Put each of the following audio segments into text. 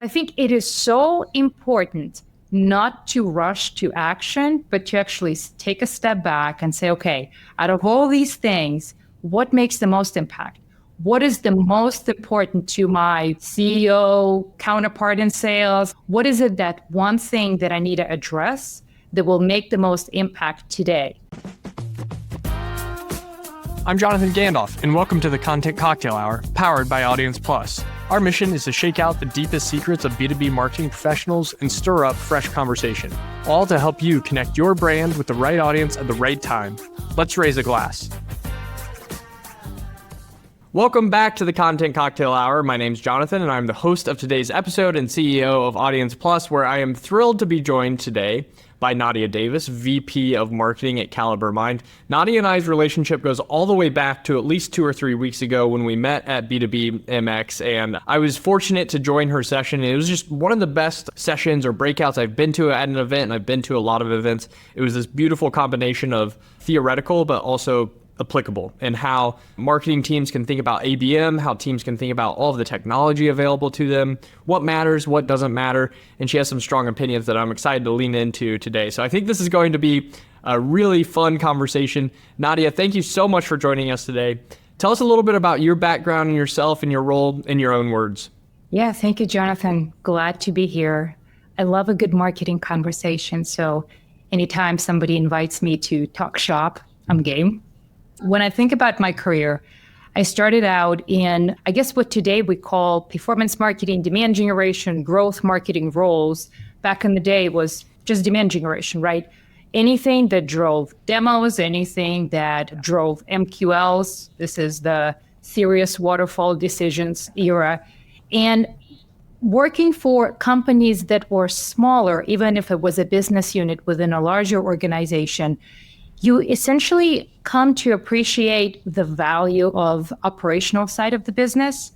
I think it is so important not to rush to action, but to actually take a step back and say, okay, out of all these things, what makes the most impact? What is the most important to my CEO counterpart in sales? What is it that one thing that I need to address that will make the most impact today? I'm Jonathan Gandalf, and welcome to the Content Cocktail Hour, powered by Audience Plus. Our mission is to shake out the deepest secrets of B2B marketing professionals and stir up fresh conversation, all to help you connect your brand with the right audience at the right time. Let's raise a glass. Welcome back to the Content Cocktail Hour. My name's Jonathan, and I'm the host of today's episode and CEO of Audience Plus, where I am thrilled to be joined today by Nadia Davis, VP of Marketing at CaliberMind. Nadia and I's relationship goes all the way back to at least 2 or 3 weeks ago when we met at B2B MX, and I was fortunate to join her session. It was just one of the best sessions or breakouts I've been to at an event, and I've been to a lot of events. It was this beautiful combination of theoretical, but also applicable, and how marketing teams can think about ABM, how teams can think about all of the technology available to them, what matters, what doesn't matter, and she has some strong opinions that I'm excited to lean into today. So I think this is going to be a really fun conversation. Nadia, thank you so much for joining us today. Tell us a little bit about your background and yourself and your role in your own words. Yeah, thank you, Jonathan. Glad to be here. I love a good marketing conversation, so anytime somebody invites me to talk shop, I'm game. When I think about my career, I started out in, I guess what today we call performance marketing, demand generation, growth marketing roles. Back in the day, it was just demand generation, right? Anything that drove demos, anything that drove MQLs. This is the serious waterfall decisions era. And working for companies that were smaller, even if it was a business unit within a larger organization, you essentially come to appreciate the value of operational side of the business,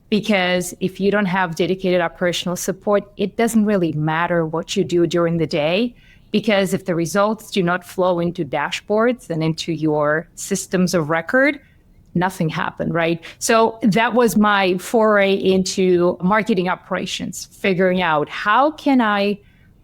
because if you don't have dedicated operational support, it doesn't really matter what you do during the day, because if the results do not flow into dashboards and into your systems of record, nothing happened, right? So that was my foray into marketing operations, figuring out how can I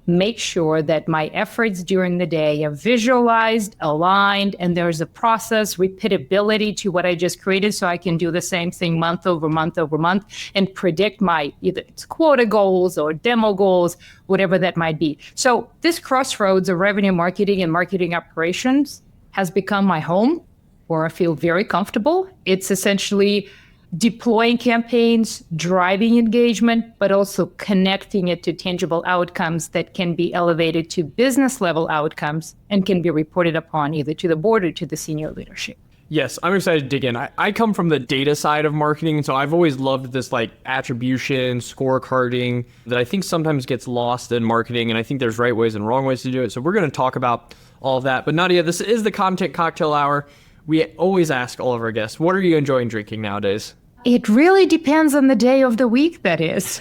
make sure that my efforts during the day are visualized, aligned, and there's a process, repeatability to what I just created, so I can do the same thing month over month over month and predict my either it's quota goals or demo goals, whatever that might be. So this crossroads of revenue marketing and marketing operations has become my home, where I feel very comfortable. It's essentially deploying campaigns, driving engagement, but also connecting it to tangible outcomes that can be elevated to business level outcomes and can be reported upon either to the board or to the senior leadership. Yes, I'm excited to dig in. I come from the data side of marketing, so I've always loved this like attribution, scorecarding that I think sometimes gets lost in marketing, and I think there's right ways and wrong ways to do it. So we're going to talk about all of that. But Nadia, this is the Content Cocktail Hour. We always ask all of our guests, what are you enjoying drinking nowadays? It really depends on the day of the week, that is.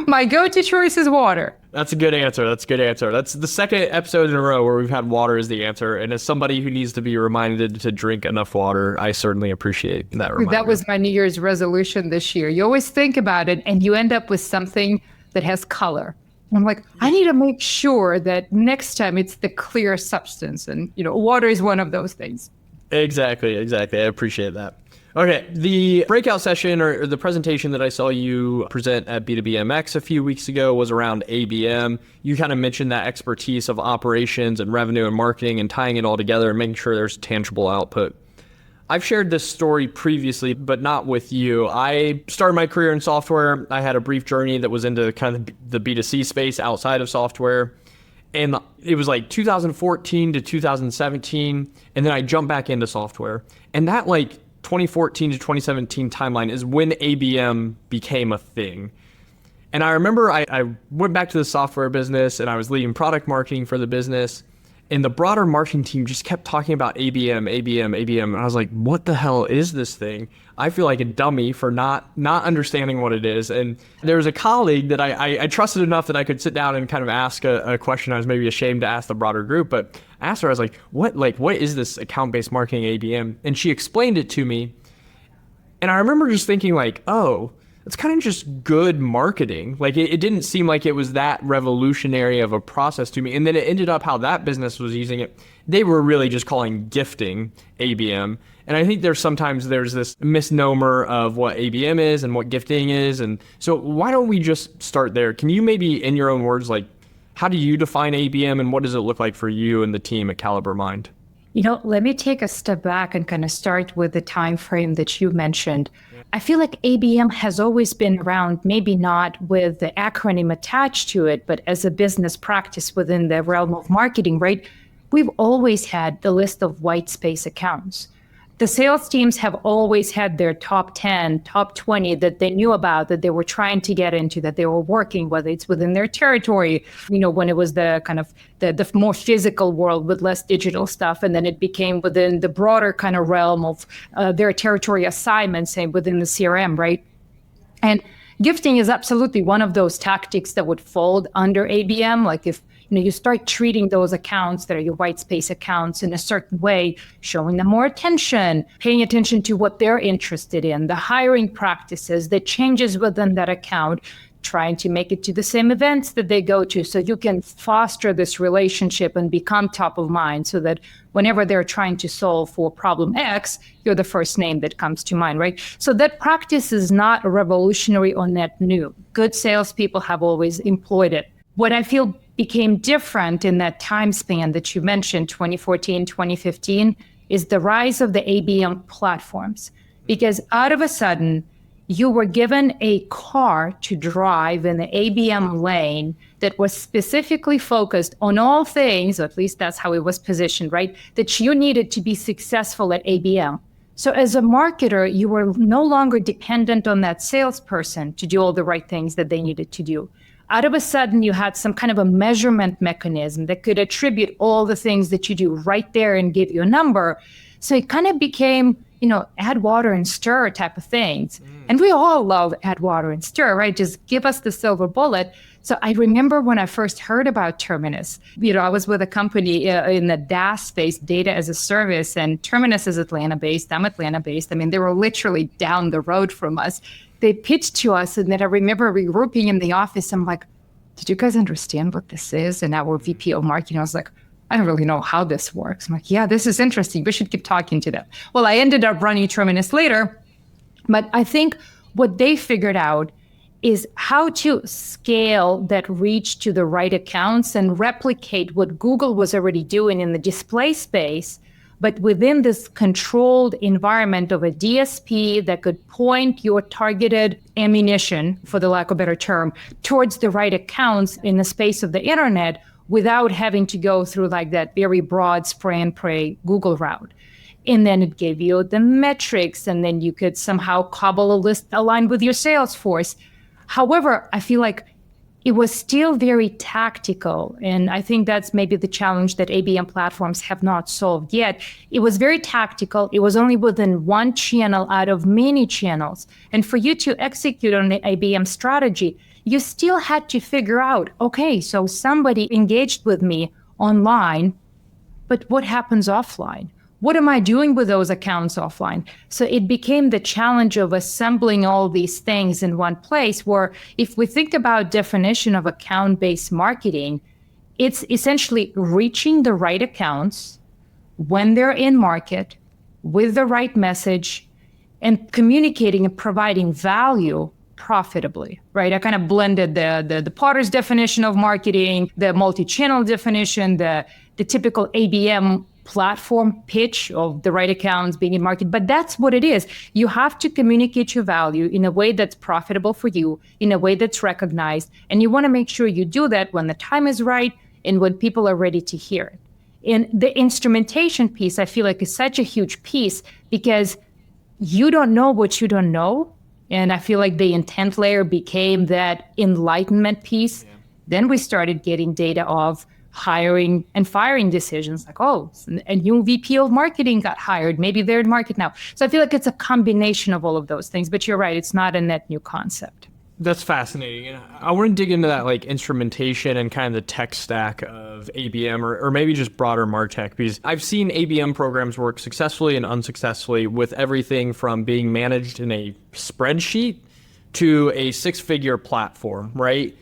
My go-to choice is water. That's a good answer. That's the second episode in a row where we've had water as the answer. And as somebody who needs to be reminded to drink enough water, I certainly appreciate that reminder. That was my New Year's resolution this year. You always think about it and you end up with something that has color. And I'm like, I need to make sure that next time it's the clear substance. And, water is one of those things. Exactly. I appreciate that. Okay, the breakout session or the presentation that I saw you present at B2B MX a few weeks ago was around ABM. You kind of mentioned that expertise of operations and revenue and marketing and tying it all together and making sure there's tangible output. I've shared this story previously, but not with you. I started my career in software. I had a brief journey that was into kind of the B2C space outside of software. And it was like 2014 to 2017, and then I jumped back into software. And that 2014 to 2017 timeline is when ABM became a thing. And I remember I went back to the software business and I was leading product marketing for the business. And the broader marketing team just kept talking about ABM. And I was like, what the hell is this thing? I feel like a dummy for not understanding what it is. And there was a colleague that I trusted enough that I could sit down and kind of ask a question I was maybe ashamed to ask the broader group. But I asked her, I was like, what is this account-based marketing ABM? And she explained it to me. And I remember just thinking it's kind of just good marketing. Like it didn't seem like it was that revolutionary of a process to me. And then it ended up how that business was using it. They were really just calling gifting ABM. And I think there's this misnomer of what ABM is and what gifting is. And so why don't we just start there? Can you maybe, in your own words, like, how do you define ABM and what does it look like for you and the team at CaliberMind? Let me take a step back and kind of start with the time frame that you mentioned. I feel like ABM has always been around, maybe not with the acronym attached to it, but as a business practice within the realm of marketing, right? We've always had the list of white space accounts. The sales teams have always had their top 10, top 20 that they knew about, that they were trying to get into, that they were working, whether it's within their territory, when it was the kind of the more physical world with less digital stuff. And then it became within the broader kind of realm of their territory assignments, say within the CRM, right? And gifting is absolutely one of those tactics that would fold under ABM. Like if you start treating those accounts that are your white space accounts in a certain way, showing them more attention, paying attention to what they're interested in, the hiring practices, the changes within that account, trying to make it to the same events that they go to so you can foster this relationship and become top of mind so that whenever they're trying to solve for problem X, you're the first name that comes to mind, right? So that practice is not revolutionary or net new. Good salespeople have always employed it. What I feel became different in that time span that you mentioned, 2014, 2015, is the rise of the ABM platforms. Because out of a sudden, you were given a car to drive in the ABM lane that was specifically focused on all things, or at least that's how it was positioned, right? That you needed to be successful at ABM. So as a marketer, you were no longer dependent on that salesperson to do all the right things that they needed to do. Out of a sudden, you had some kind of a measurement mechanism that could attribute all the things that you do right there and give you a number. So it kind of became, add water and stir type of things. And we all love add water and stir, right? Just give us the silver bullet. So I remember when I first heard about Terminus, I was with a company in the DaaS space, data as a service, and Terminus is Atlanta-based. I'm Atlanta-based. I mean, they were literally down the road from us. They pitched to us, and then I remember regrouping in the office. I'm like, did you guys understand what this is? And our VP of marketing, I was like, I don't really know how this works. I'm like, yeah, this is interesting. We should keep talking to them. Well, I ended up running Terminus later, but I think what they figured out is how to scale that reach to the right accounts and replicate what Google was already doing in the display space, but within this controlled environment of a DSP that could point your targeted ammunition, for the lack of a better term, towards the right accounts in the space of the internet without having to go through like that very broad spray and pray Google route. And then it gave you the metrics, and then you could somehow cobble a list aligned with your sales force. However, I feel like it was still very tactical. And I think that's maybe the challenge that ABM platforms have not solved yet. It was very tactical. It was only within one channel out of many channels. And for you to execute on the ABM strategy, you still had to figure out, okay, so somebody engaged with me online, but what happens offline? What am I doing with those accounts offline? So it became the challenge of assembling all these things in one place, where if we think about definition of account-based marketing, it's essentially reaching the right accounts when they're in market with the right message and communicating and providing value profitably, right? I kind of blended the Potter's definition of marketing, the multi-channel definition, the typical ABM platform pitch of the right accounts being in market. But that's what it is. You have to communicate your value in a way that's profitable for you, in a way that's recognized. And you want to make sure you do that when the time is right and when people are ready to hear it. And the instrumentation piece, I feel like, is such a huge piece because you don't know what you don't know. And I feel like the intent layer became that enlightenment piece. Yeah. Then we started getting data of hiring and firing decisions, like, oh, a new VP of marketing got hired. Maybe they're in market now. So I feel like it's a combination of all of those things. But you're right, it's not a net new concept. That's fascinating. And I want to dig into that, like instrumentation and kind of the tech stack of ABM or maybe just broader MarTech, because I've seen ABM programs work successfully and unsuccessfully with everything from being managed in a spreadsheet to a six-figure platform, right?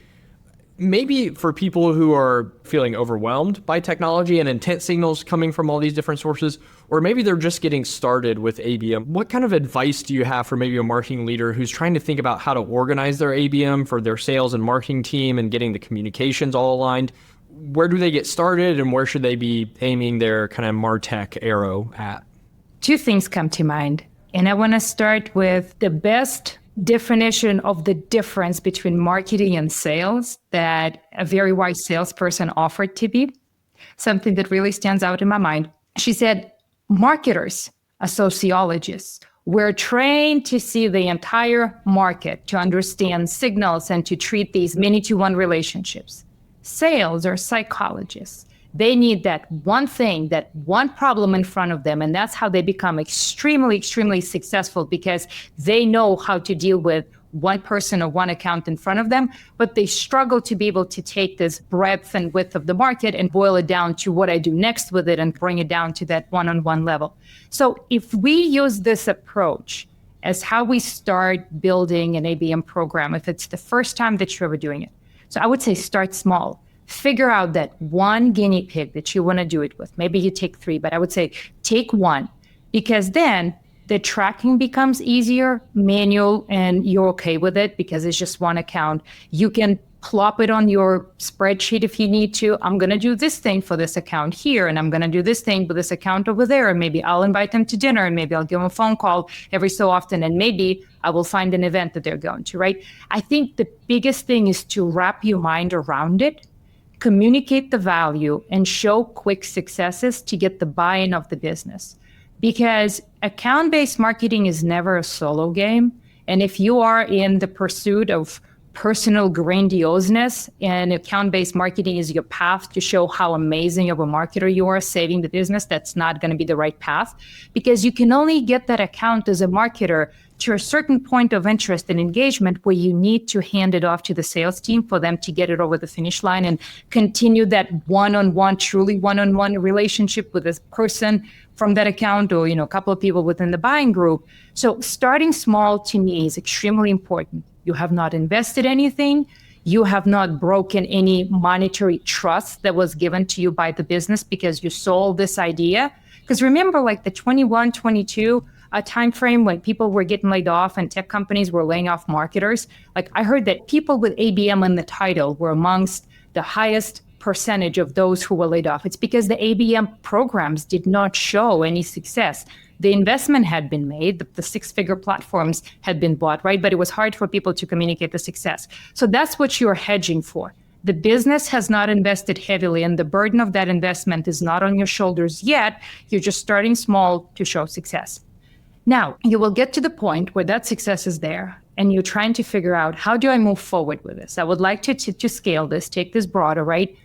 Maybe for people who are feeling overwhelmed by technology and intent signals coming from all these different sources, or maybe they're just getting started with ABM, what kind of advice do you have for maybe a marketing leader who's trying to think about how to organize their ABM for their sales and marketing team and getting the communications all aligned? Where do they get started, and where should they be aiming their kind of MarTech arrow at? Two things come to mind. And I want to start with the best definition of the difference between marketing and sales that a very wise salesperson offered to me, something that really stands out in my mind. She said, marketers, as sociologists, we're trained to see the entire market, to understand signals and to treat these many-to-one relationships. Sales are psychologists. They need that one thing, that one problem in front of them. And that's how they become extremely, extremely successful, because they know how to deal with one person or one account in front of them, but they struggle to be able to take this breadth and width of the market and boil it down to what I do next with it and bring it down to that one-on-one level. So if we use this approach as how we start building an ABM program, if it's the first time that you're ever doing it, so I would say start small. Figure out that one guinea pig that you want to do it with. Maybe you take 3, but I would say take 1, because then the tracking becomes easier, manual, and you're okay with it because it's just one account. You can plop it on your spreadsheet if you need to. I'm going to do this thing for this account here, and I'm going to do this thing with this account over there, and maybe I'll invite them to dinner, and maybe I'll give them a phone call every so often, and maybe I will find an event that they're going to, right? I think the biggest thing is to wrap your mind around it, communicate the value, and show quick successes to get the buy-in of the business. Because account-based marketing is never a solo game. And if you are in the pursuit of personal grandioseness and account-based marketing is your path to show how amazing of a marketer you are saving the business, that's not going to be the right path, because you can only get that account as a marketer to a certain point of interest and engagement where you need to hand it off to the sales team for them to get it over the finish line and continue that one-on-one, truly one-on-one relationship with this person from that account, or, a couple of people within the buying group. So starting small to me is extremely important. You have not invested anything. You have not broken any monetary trust that was given to you by the business because you sold this idea. Because remember, like the 21, 22 time frame when people were getting laid off and tech companies were laying off marketers, like I heard that people with ABM in the title were amongst the highest percentage of those who were laid off. It's because the ABM programs did not show any success. The investment had been made, the six-figure platforms had been bought, right? But it was hard for people to communicate the success. So that's what you're hedging for. The business has not invested heavily, and the burden of that investment is not on your shoulders yet. You're just starting small to show success. Now, you will get to the point where that success is there, and you're trying to figure out, how do I move forward with this? I would like to scale this, take this broader, right?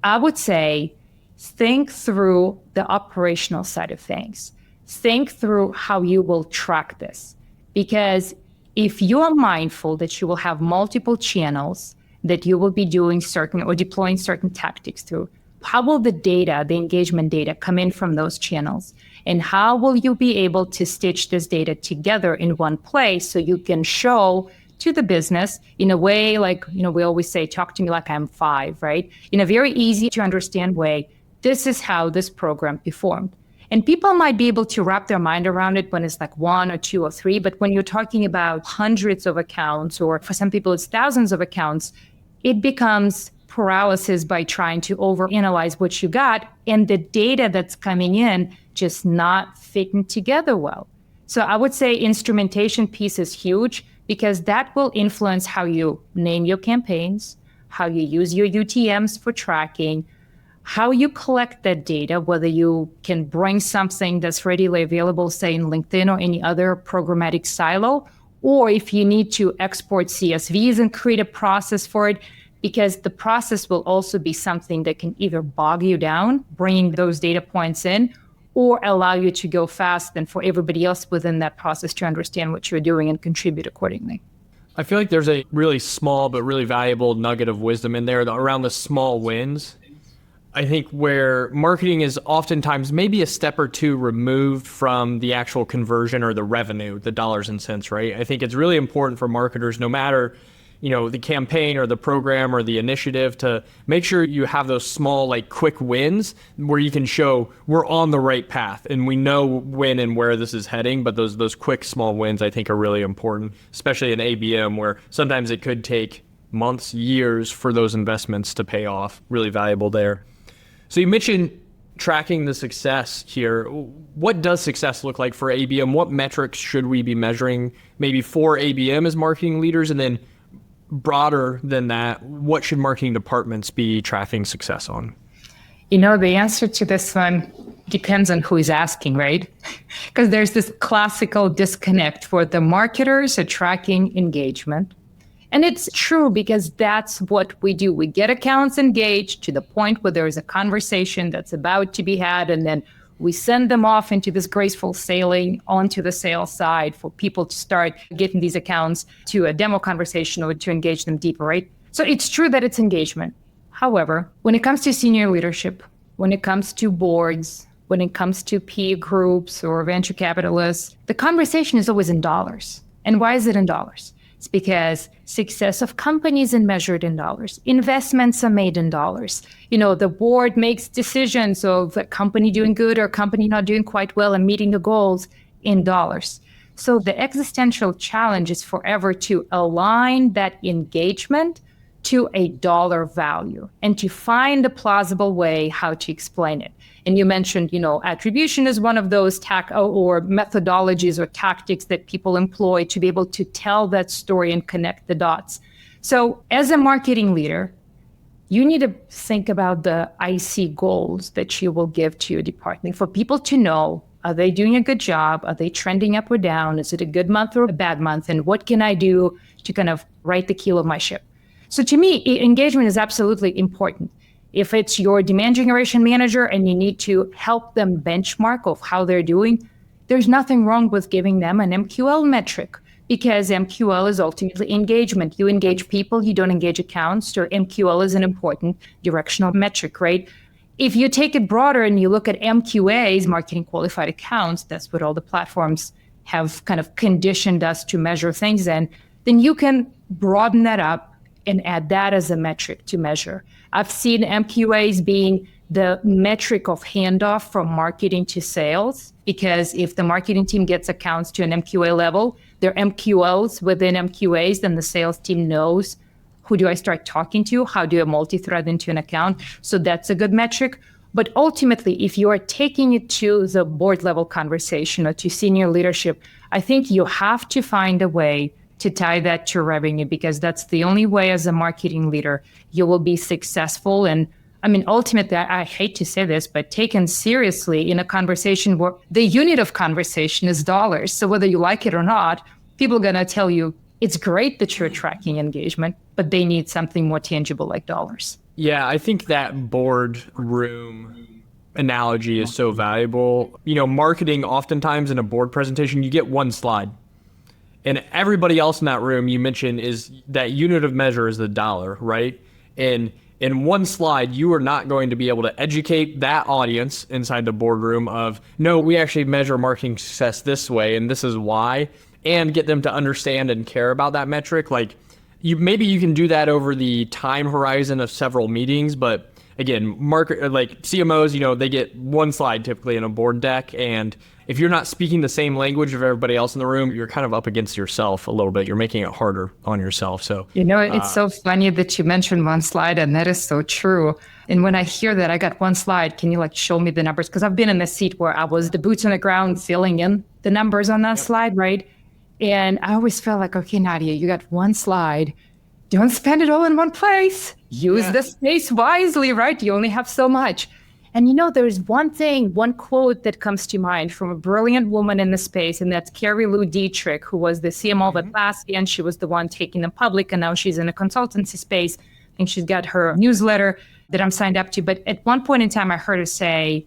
I would say, think through the operational side of things. Think through how you will track this. Because if you are mindful that you will have multiple channels that you will be doing certain or deploying certain tactics through, how will the data, the engagement data, come in from those channels? And how will you be able to stitch this data together in one place so you can show to the business in a way like, we always say, talk to me like I'm 5, right? In a very easy to understand way, this is how this program performed. And people might be able to wrap their mind around it when it's like 1 or 2 or 3, but when you're talking about hundreds of accounts, or for some people it's thousands of accounts, it becomes paralysis by trying to overanalyze what you got, and the data that's coming in just not fitting together well. So I would say instrumentation piece is huge, because that will influence how you name your campaigns, how you use your UTMs for tracking, how you collect that data, whether you can bring something that's readily available, say in LinkedIn or any other programmatic silo, or if you need to export CSVs and create a process for it, because the process will also be something that can either bog you down, bringing those data points in, or allow you to go fast and for everybody else within that process to understand what you're doing and contribute accordingly. I feel like there's a really small but really valuable nugget of wisdom in there around the small wins. I think where marketing is oftentimes maybe a step or two removed from the actual conversion or the revenue, the dollars and cents, right? I think it's really important for marketers, no matter, the campaign or the program or the initiative, to make sure you have those small, like, quick wins where you can show we're on the right path and we know when and where this is heading. But those quick, small wins, I think, are really important, especially in ABM, where sometimes it could take months, years for those investments to pay off. Really valuable there. So you mentioned tracking the success here. What does success look like for ABM? What metrics should we be measuring maybe for ABM as marketing leaders? And then broader than that, what should marketing departments be tracking success on? The answer to this one depends on who is asking, right? Because there's this classical disconnect for the marketers are tracking engagement. And it's true because that's what we do. We get accounts engaged to the point where there is a conversation that's about to be had, and then we send them off into this graceful sailing onto the sales side for people to start getting these accounts to a demo conversation or to engage them deeper, right? So it's true that it's engagement. However, when it comes to senior leadership, when it comes to boards, when it comes to peer groups or venture capitalists, the conversation is always in dollars. And why is it in dollars? It's because success of companies is measured in dollars. Investments are made in dollars. The board makes decisions of a company doing good or a company not doing quite well and meeting the goals in dollars. So the existential challenge is forever to align that engagement to a dollar value and to find a plausible way how to explain it. And you mentioned, attribution is one of those or methodologies or tactics that people employ to be able to tell that story and connect the dots. So as a marketing leader, you need to think about the IC goals that you will give to your department for people to know, are they doing a good job? Are they trending up or down? Is it a good month or a bad month? And what can I do to kind of right the keel of my ship? So to me, engagement is absolutely important. If it's your demand generation manager and you need to help them benchmark of how they're doing, there's nothing wrong with giving them an MQL metric, because MQL is ultimately engagement. You engage people, you don't engage accounts. So MQL is an important directional metric, right? If you take it broader and you look at MQAs, marketing qualified accounts, that's what all the platforms have kind of conditioned us to measure things in, then you can broaden that up and add that as a metric to measure. I've seen MQAs being the metric of handoff from marketing to sales, because if the marketing team gets accounts to an MQA level, they're MQLs within MQAs, then the sales team knows, who do I start talking to? How do I multi-thread into an account? So that's a good metric. But ultimately, if you are taking it to the board level conversation or to senior leadership, I think you have to find a way to tie that to revenue, because that's the only way as a marketing leader you will be successful. And ultimately, I hate to say this, but taken seriously in a conversation where the unit of conversation is dollars. So whether you like it or not, people are going to tell you it's great that you're tracking engagement, but they need something more tangible like dollars. Yeah, I think that boardroom analogy is so valuable. Marketing, oftentimes in a board presentation, you get one slide. And everybody else in that room, you mentioned, is that unit of measure is the dollar, right? And in one slide, you are not going to be able to educate that audience inside the boardroom of, no, we actually measure marketing success this way, and this is why, and get them to understand and care about that metric. Like, maybe you can do that over the time horizon of several meetings, but again, CMOs, they get one slide typically in a board deck, and if you're not speaking the same language of everybody else in the room, you're kind of up against yourself a little bit. You're making it harder on yourself. So, it's so funny that you mentioned one slide, and that is so true. And when I hear that, I got one slide, can you show me the numbers? Because I've been in the seat where I was the boots on the ground filling in the numbers on that slide, right? And I always felt like, okay, Nadia, you got one slide. Don't spend it all in one place. Use the space wisely, right? You only have so much. And there's one quote that comes to mind from a brilliant woman in the space, and that's Carrie Lou Dietrich, who was the CMO of Atlassian. She was the one taking them public, and now she's in a consultancy space. I think she's got her newsletter that I'm signed up to. But at one point in time, I heard her say,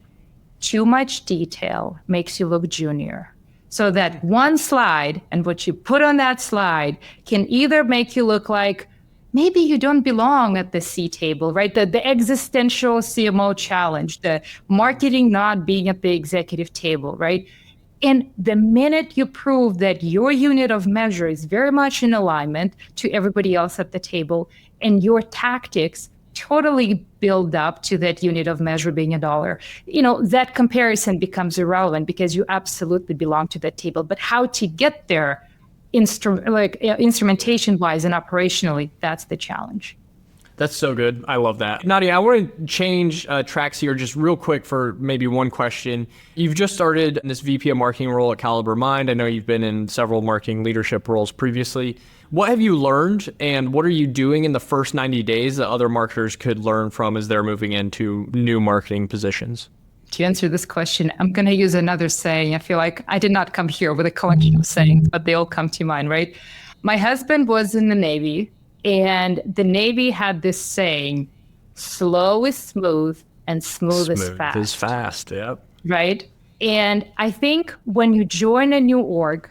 too much detail makes you look junior. So that one slide and what you put on that slide can either make you look like maybe you don't belong at the C table, right? The existential CMO challenge, the marketing not being at the executive table, right? And the minute you prove that your unit of measure is very much in alignment to everybody else at the table, and your tactics totally build up to that unit of measure being $1, that comparison becomes irrelevant because you absolutely belong to that table. But how to get there, instrumentation wise and operationally, that's the challenge. That's so good. I love that. Nadia, I want to change tracks here just real quick for maybe one question. You've just started in this VP of marketing role at CaliberMind. I know you've been in several marketing leadership roles previously. What have you learned, and what are you doing in the first 90 days that other marketers could learn from as they're moving into new marketing positions? To answer this question, I'm going to use another saying. I feel like I did not come here with a collection of sayings, but they all come to mind, right? My husband was in the Navy, and the Navy had this saying, slow is smooth and smooth is fast. Smooth is fast, yep. Right? And I think when you join a new org,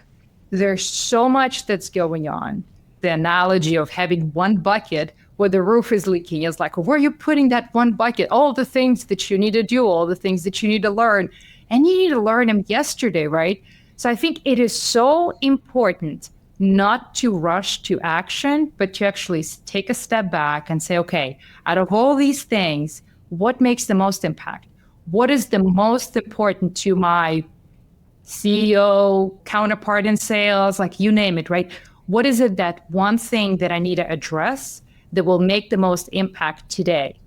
there's so much that's going on. The analogy of having one bucket where the roof is leaking is like, where are you putting that one bucket? All the things that you need to do, all the things that you need to learn. And you need to learn them yesterday, right? So I think it is so important not to rush to action, but to actually take a step back and say, okay, out of all these things, what makes the most impact? What is the most important to my CEO, counterpart in sales, like you name it, right? What is it, that one thing that I need to address that will make the most impact today?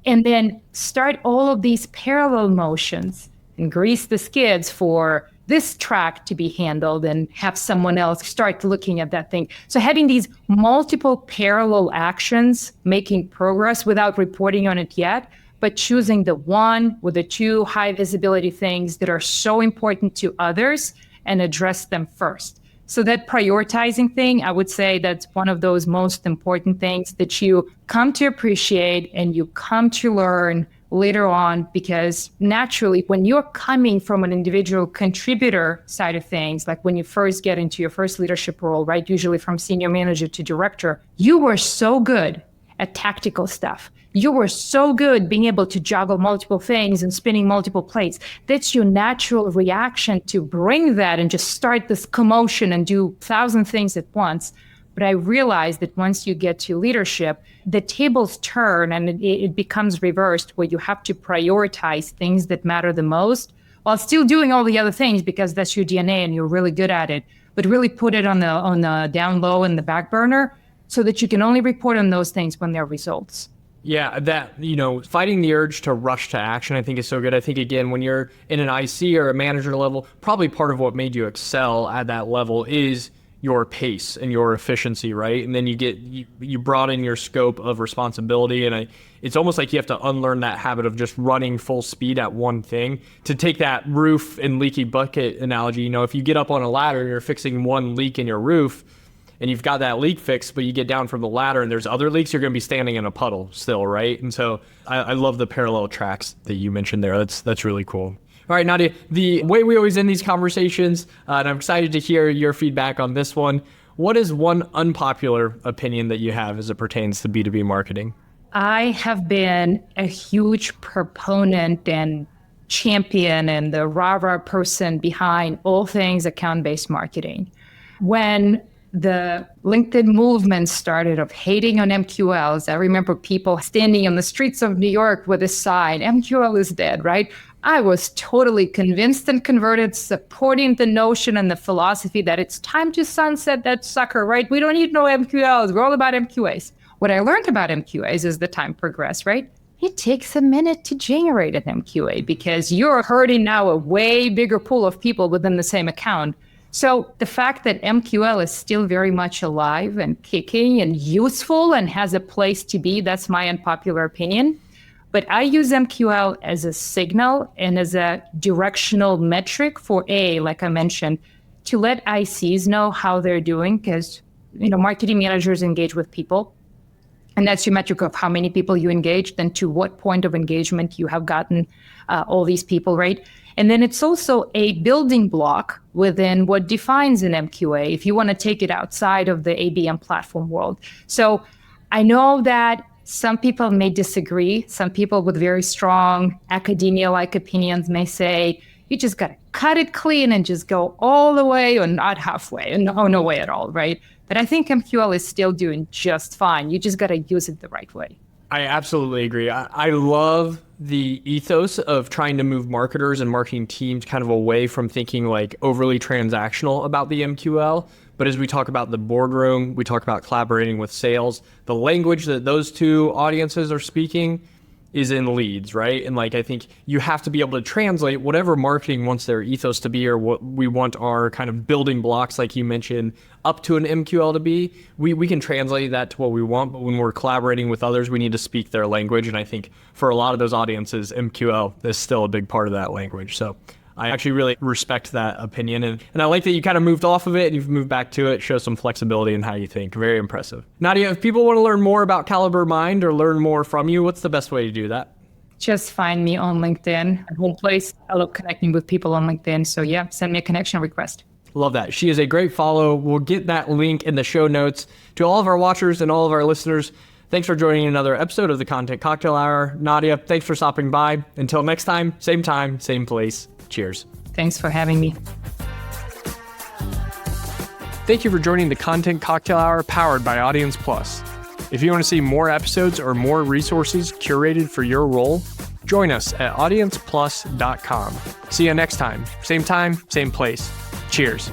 And then start all of these parallel motions and grease the skids for this track to be handled and have someone else start looking at that thing. So having these multiple parallel actions, making progress without reporting on it yet, but choosing the one with the two high visibility things that are so important to others and address them first. So that prioritizing thing, I would say that's one of those most important things that you come to appreciate and you come to learn later on, because naturally, when you're coming from an individual contributor side of things, like when you first get into your first leadership role, right, usually from senior manager to director, you were so good at tactical stuff. You were so good being able to juggle multiple things and spinning multiple plates. That's your natural reaction to bring that and just start this commotion and do 1,000 things at once. But I realized that once you get to leadership, the tables turn and it becomes reversed, where you have to prioritize things that matter the most while still doing all the other things because that's your DNA and you're really good at it, but really put it on the down low in the back burner so that you can only report on those things when there are results. Yeah, that, fighting the urge to rush to action, I think is so good. I think, again, when you're in an IC or a manager level, probably part of what made you excel at that level is your pace and your efficiency, right? And then you broaden your scope of responsibility, and it's almost like you have to unlearn that habit of just running full speed at one thing. To take that roof and leaky bucket analogy, if you get up on a ladder and you're fixing one leak in your roof and you've got that leak fixed, but you get down from the ladder and there's other leaks, you're going to be standing in a puddle still, right? And so I love the parallel tracks that you mentioned there. That's really cool. All right, Nadia, the way we always end these conversations, and I'm excited to hear your feedback on this one. What is one unpopular opinion that you have as it pertains to B2B marketing? I have been a huge proponent and champion and the rah-rah person behind all things account-based marketing. When the LinkedIn movement started of hating on MQLs, I remember people standing on the streets of New York with a sign, MQL is dead, right? I was totally convinced and converted, supporting the notion and the philosophy that it's time to sunset that sucker, right? We don't need no MQLs. We're all about MQAs. What I learned about MQAs as the time progressed, right? It takes a minute to generate an MQA because you're hurting now a way bigger pool of people within the same account. So the fact that MQL is still very much alive and kicking and useful and has a place to be, that's my unpopular opinion. But I use MQL as a signal and as a directional metric for like I mentioned, to let ICs know how they're doing, because marketing managers engage with people. And that's your metric of how many people you engaged and to what point of engagement you have gotten all these people, right? And then it's also a building block within what defines an MQA if you want to take it outside of the ABM platform world. So I know that some people may disagree. Some people with very strong academia-like opinions may say, you just got to cut it clean and just go all the way or not halfway and no way at all, right? But I think MQL is still doing just fine. You just got to use it the right way. I absolutely agree. I love the ethos of trying to move marketers and marketing teams kind of away from thinking like overly transactional about the MQL. But as we talk about the boardroom, we talk about collaborating with sales, the language that those two audiences are speaking is in leads, right? And like, I think you have to be able to translate whatever marketing wants their ethos to be, or what we want our kind of building blocks, like you mentioned, up to an MQL to be. We can translate that to what we want, but when we're collaborating with others, we need to speak their language. And I think for a lot of those audiences, MQL is still a big part of that language. So I actually really respect that opinion. And I like that you kind of moved off of it and you've moved back to it. Show some flexibility in how you think. Very impressive. Nadia, if people want to learn more about CaliberMind or learn more from you, what's the best way to do that? Just find me on LinkedIn. Home place. I love connecting with people on LinkedIn. So yeah, send me a connection request. Love that. She is a great follow. We'll get that link in the show notes. To all of our watchers and all of our listeners, thanks for joining another episode of the Content Cocktail Hour. Nadia, thanks for stopping by. Until next time, same place. Cheers. Thanks for having me. Thank you for joining the Content Cocktail Hour powered by Audience Plus. If you want to see more episodes or more resources curated for your role, join us at audienceplus.com. See you next time, same place. Cheers.